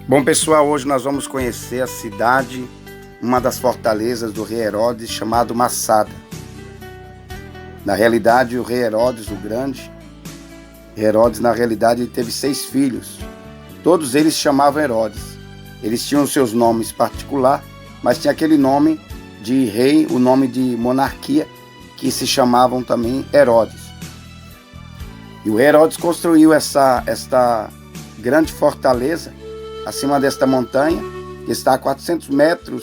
Bom, pessoal, hoje nós vamos conhecer a cidade, uma das fortalezas do rei Herodes, chamado Massada. Na realidade, o rei Herodes, o Grande, Herodes, na realidade, ele teve 6 filhos. Todos eles se chamavam Herodes. Eles tinham seus nomes particulares, mas tinha aquele nome de rei, o nome de monarquia, que se chamavam também Herodes. E o rei Herodes construiu esta grande fortaleza acima desta montanha, que está a 400 metros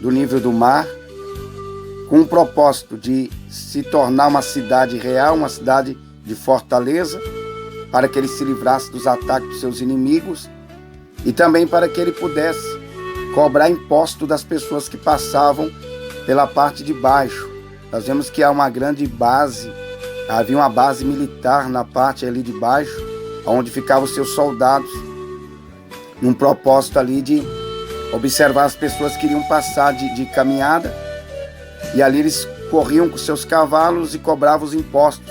do nível do mar, com o propósito de se tornar uma cidade real, uma cidade de fortaleza, para que ele se livrasse dos ataques dos seus inimigos e também para que ele pudesse cobrar imposto das pessoas que passavam pela parte de baixo. Nós vemos que há uma grande base, havia uma base militar na parte ali de baixo, onde ficavam os seus soldados, num propósito ali de observar as pessoas que iriam passar de caminhada, e ali eles corriam com seus cavalos e cobravam os impostos,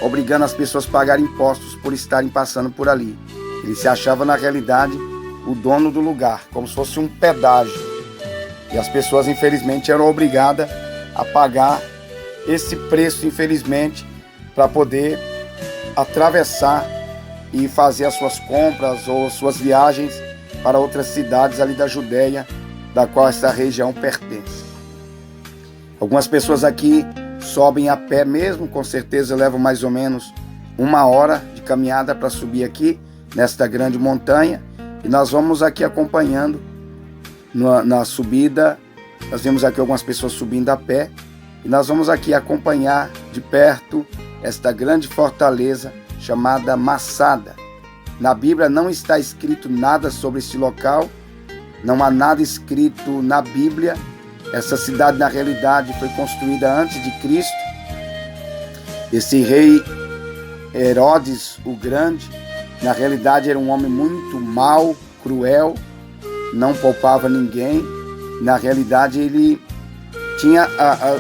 obrigando as pessoas a pagar impostos por estarem passando por ali. Ele se achava na realidade o dono do lugar, como se fosse um pedágio, e as pessoas infelizmente eram obrigadas a pagar esse preço, infelizmente, para poder atravessar e fazer as suas compras ou suas viagens para outras cidades ali da Judéia, da qual essa região pertence. Algumas pessoas aqui sobem a pé mesmo, com certeza levam mais ou menos 1 hora de caminhada para subir aqui, nesta grande montanha, e nós vamos aqui acompanhando na subida. Nós vemos aqui algumas pessoas subindo a pé, e nós vamos aqui acompanhar de perto esta grande fortaleza chamada Massada. Na Bíblia não está escrito nada sobre este local, não há nada escrito na Bíblia. Essa cidade, na realidade, foi construída antes de Cristo. Esse rei Herodes, o Grande, na realidade era um homem muito mau, cruel, não poupava ninguém. Na realidade, ele tinha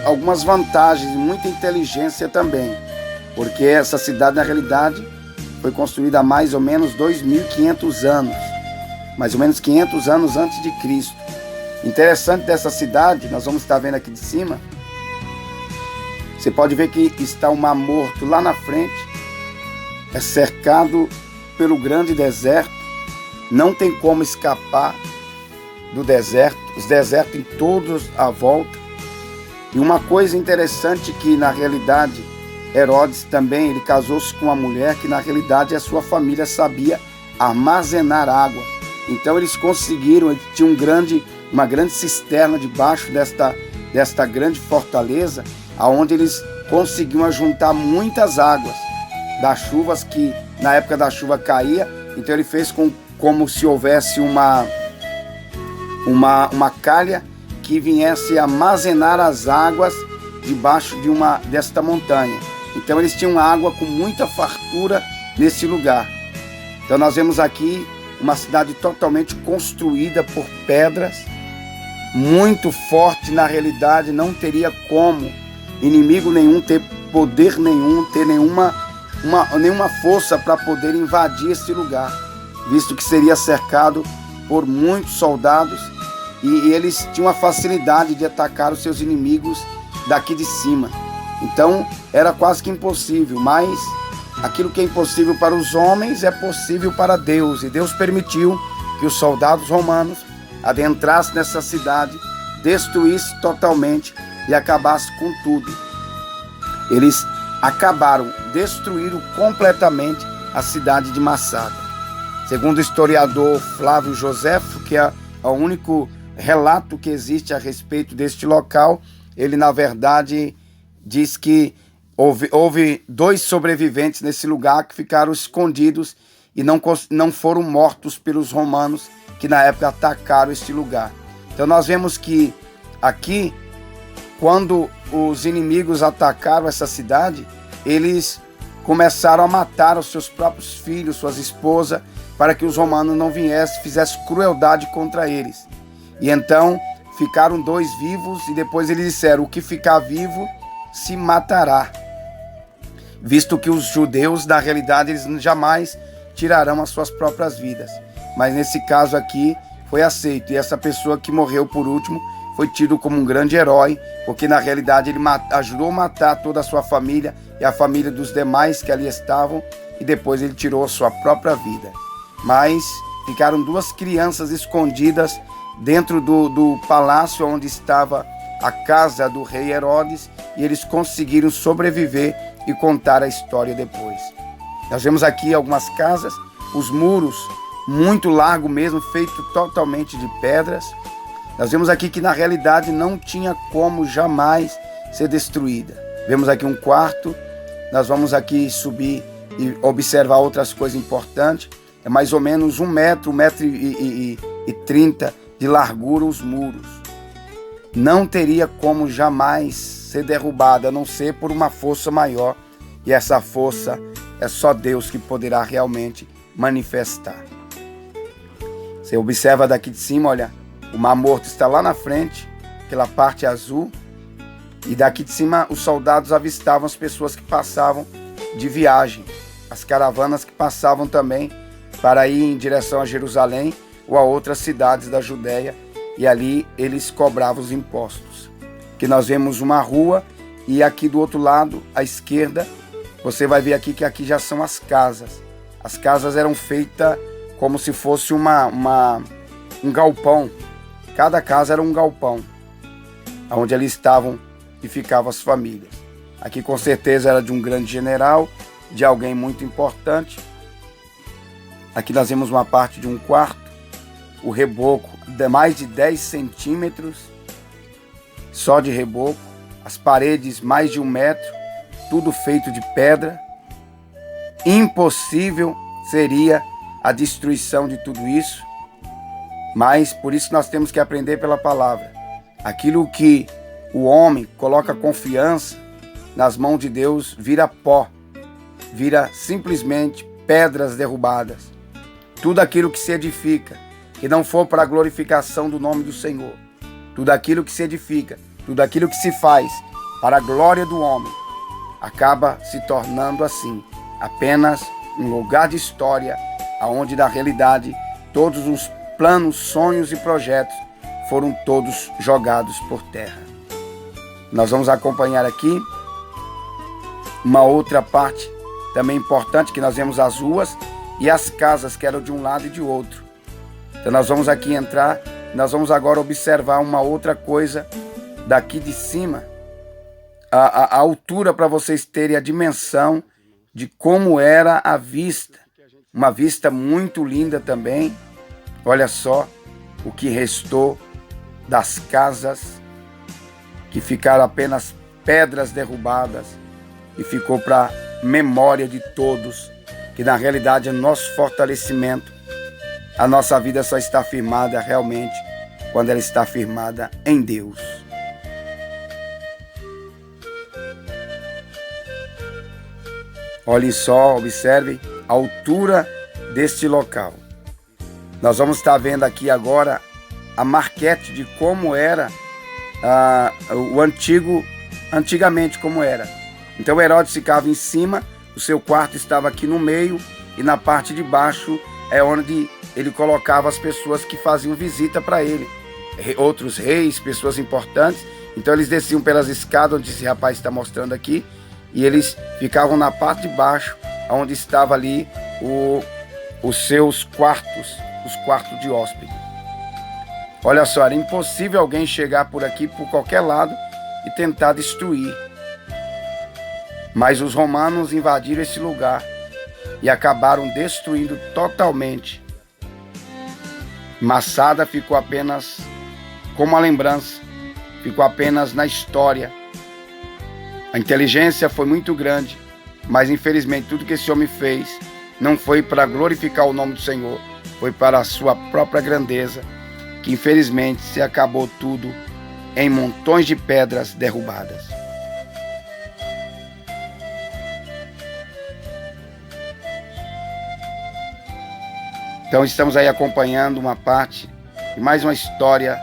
algumas vantagens e muita inteligência também, porque essa cidade, na realidade, foi construída há mais ou menos 2.500 anos, mais ou menos 500 anos antes de Cristo. Interessante dessa cidade, nós vamos estar vendo aqui de cima, você pode ver que está o Mar Morto lá na frente, é cercado pelo grande deserto, não tem como escapar do deserto, os desertos em todos à volta. E uma coisa interessante que na realidade Herodes também, ele casou-se com uma mulher que na realidade a sua família sabia armazenar água. Então eles conseguiram, eles tinham uma grande cisterna debaixo desta grande fortaleza, aonde eles conseguiam juntar muitas águas das chuvas que na época da chuva caía. Então ele fez como se houvesse uma calha que viesse armazenar as águas debaixo desta montanha. Então eles tinham água com muita fartura nesse lugar. Então nós vemos aqui uma cidade totalmente construída por pedras, muito forte. Na realidade não teria como inimigo nenhum ter poder nenhum, ter nenhuma força para poder invadir esse lugar, visto que seria cercado por muitos soldados, e eles tinham a facilidade de atacar os seus inimigos daqui de cima. Então era quase que impossível, mas aquilo que é impossível para os homens é possível para Deus, e Deus permitiu que os soldados romanos adentrassem nessa cidade, destruíssem totalmente e acabassem com tudo. Eles acabaram, destruíram completamente a cidade de Massada. Segundo o historiador Flávio Joséfo, que é o único relato que existe a respeito deste local, ele na verdade diz que houve 2 sobreviventes nesse lugar que ficaram escondidos e não foram mortos pelos romanos, que na época atacaram este lugar. Então nós vemos que aqui, quando os inimigos atacaram essa cidade, eles começaram a matar os seus próprios filhos, suas esposas, para que os romanos não viessem, fizessem crueldade contra eles. E então ficaram 2 vivos, e depois eles disseram: o que ficar vivo se matará. Visto que os judeus, na realidade, eles jamais tirarão as suas próprias vidas. mas nesse caso aqui foi aceito. E essa pessoa que morreu por último foi tido como um grande herói, porque na realidade ele ajudou a matar toda a sua família e a família dos demais que ali estavam, e depois ele tirou a sua própria vida. Mas ficaram 2 crianças escondidas dentro do palácio onde estava a casa do rei Herodes, e eles conseguiram sobreviver e contar a história depois. Nós vemos aqui algumas casas, os muros muito largo mesmo, feito totalmente de pedras. Nós vemos aqui que na realidade não tinha como jamais ser destruída. Vemos aqui um quarto, nós vamos aqui subir e observar outras coisas importantes. É mais ou menos 1 metro, 1,30 m de largura os muros. Não teria como jamais ser derrubada, a não ser por uma força maior. E essa força é só Deus que poderá realmente manifestar. Você observa daqui de cima, olha, o Mar Morto está lá na frente, aquela parte azul. E daqui de cima os soldados avistavam as pessoas que passavam de viagem, as caravanas que passavam também para ir em direção a Jerusalém ou a outras cidades da Judéia, e ali eles cobravam os impostos. Que nós vemos uma rua, e aqui do outro lado, à esquerda, você vai ver aqui que aqui já são as casas. As casas eram feitas como se fosse um galpão. Cada casa era um galpão, onde ali estavam e ficavam as famílias. Aqui com certeza era de um grande general, de alguém muito importante. Aqui nós vemos uma parte de um quarto, o reboco de mais de 10 centímetros, só de reboco, as paredes mais de 1 metro, tudo feito de pedra. Impossível seria a destruição de tudo isso, mas por isso nós temos que aprender pela palavra. Aquilo que o homem coloca confiança nas mãos de Deus vira pó, vira simplesmente pedras derrubadas. Tudo aquilo que se edifica, que não for para a glorificação do nome do Senhor, tudo aquilo que se edifica, tudo aquilo que se faz para a glória do homem, acaba se tornando assim, apenas um lugar de história, onde na realidade todos os planos, sonhos e projetos foram todos jogados por terra. Nós vamos acompanhar aqui uma outra parte também importante, que nós vemos as ruas e as casas que eram de um lado e de outro. Então nós vamos aqui entrar, nós vamos agora observar uma outra coisa daqui de cima, a altura, para vocês terem a dimensão de como era a vista. Uma vista muito linda também. Olha só o que restou das casas, que ficaram apenas pedras derrubadas, e ficou para memória de todos, que na realidade é nosso fortalecimento. A nossa vida só está firmada realmente quando ela está firmada em Deus. Olhem só, observem a altura deste local. Nós vamos estar vendo aqui agora a maquete de como era antigamente como era. Então Herodes ficava em cima, o seu quarto estava aqui no meio, e na parte de baixo é onde ele colocava as pessoas que faziam visita para ele. Outros reis, pessoas importantes. Então eles desciam pelas escadas, onde esse rapaz está mostrando aqui, e eles ficavam na parte de baixo, onde estava ali os seus quartos, os quartos de hóspede. Olha só, era impossível alguém chegar por aqui, por qualquer lado, e tentar destruir. Mas os romanos invadiram esse lugar e acabaram destruindo totalmente. Massada ficou apenas como uma lembrança, ficou apenas na história. A inteligência foi muito grande, mas infelizmente tudo que esse homem fez não foi para glorificar o nome do Senhor, foi para a sua própria grandeza, que infelizmente se acabou tudo em montões de pedras derrubadas. Então estamos aí acompanhando uma parte de mais uma história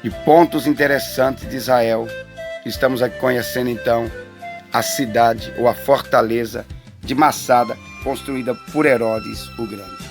de pontos interessantes de Israel. Estamos aqui conhecendo então a cidade ou a fortaleza de Massada, construída por Herodes o Grande.